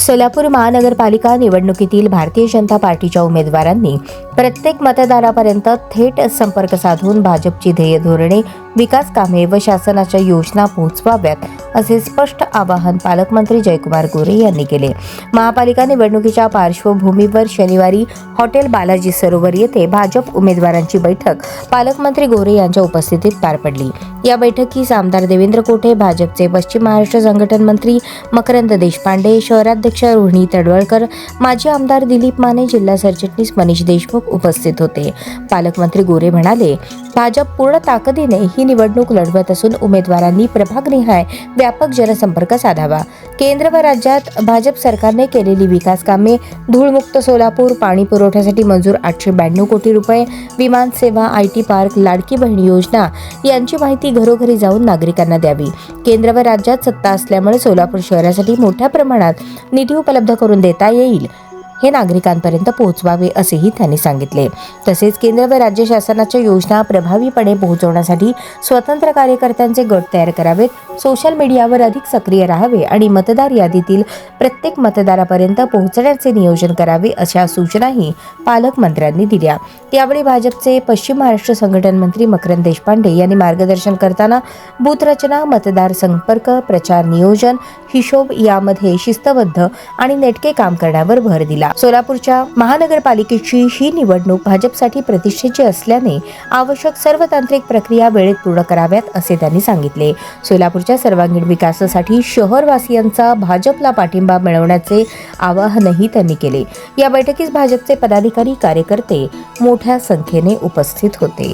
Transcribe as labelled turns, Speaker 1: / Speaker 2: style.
Speaker 1: सोलापूर महानगरपालिका निवडणुकीतील भारतीय जनता पार्टीच्या उमेदवारांनी प्रत्येक मतदारापर्यंत थेट संपर्क साधून भाजपची ध्येय धोरणे, विकास कामे व शासनाच्या योजना पोहोचवाव्यात असे स्पष्ट आवाहन पालकमंत्री जयकुमार गोरे यांनी केले. महापालिका निवडणुकीच्या पार्श्वभूमीवर शनिवारी हॉटेल बालाजी सरोवर येथे भाजप उमेदवारांची बैठक पालकमंत्री गोरे यांच्या उपस्थितीत पार पडली. या बैठकीस आमदार देवेंद्र कोठे, भाजपचे पश्चिम महाराष्ट्र संघटन मंत्री मकरंद देशपांडे, शहराध्यक्ष रोहिणी तडवळकर, माजी आमदार दिलीप माने, जिल्हा सरचिटणीस मनीष देशमुख उपस्थित होते. पालकमंत्री गोरे म्हणाले, भाजप पूर्ण ताकदीने ही निवडणूक लढवत असून उमेदवारांनी प्रभागनिहाय व्यापक जनसंपर्क साधावा. केंद्र व राज्यात भाजप सरकारने केलेली विकास कामे, धूळमुक्त सोलापूर, पाणी पुरवठ्यासाठी मंजूर 892 कोटी रुपये, विमान सेवा, IT पार्क, लाडकी बहीण योजना यांची माहिती घरोघरी जाऊन नागरिकांना द्यावी. केंद्र व राज्यात सत्ता असल्यामुळे सोलापूर शहरासाठी मोठ्या प्रमाणात निधी उपलब्ध करून देता येईल हे नागरिकांपर्यंत पोहोचवावे असेही त्यांनी सांगितले. तसेच केंद्र व राज्य शासनाच्या योजना प्रभावीपणे पोहोचवण्यासाठी स्वतंत्र कार्यकर्त्यांचे गट तयार करावेत, सोशल मीडियावर अधिक सक्रिय राहावे आणि मतदार यादीतील प्रत्येक मतदारापर्यंत पोहोचण्याचे नियोजन करावे अशा सूचनाही पालकमंत्र्यांनी दिल्या. यावेळी भाजपचे पश्चिम महाराष्ट्र संघटन मंत्री मकरंद देशपांडे यांनी मार्गदर्शन करताना बूथ रचना, मतदार संपर्क, प्रचार नियोजन, हिशोब यामध्ये शिस्तबद्ध आणि नेटके काम करण्यावर भर दिला. सोलापूरच्या महानगरपालिकेची ही निवडणूक भाजपसाठी प्रतिष्ठेची असल्याने आवश्यक सर्व तांत्रिक प्रक्रिया वेळेत पूर्ण कराव्यात असे त्यांनी सांगितले. सोलापूरच्या सर्वांगीण विकासासाठी शहरवासियांचा भाजपला पाठिंबा मिळवण्याचे आवाहनही त्यांनी केले. या बैठकीस भाजपचे पदाधिकारी, कार्यकर्ते मोठ्या संख्येने उपस्थित होते.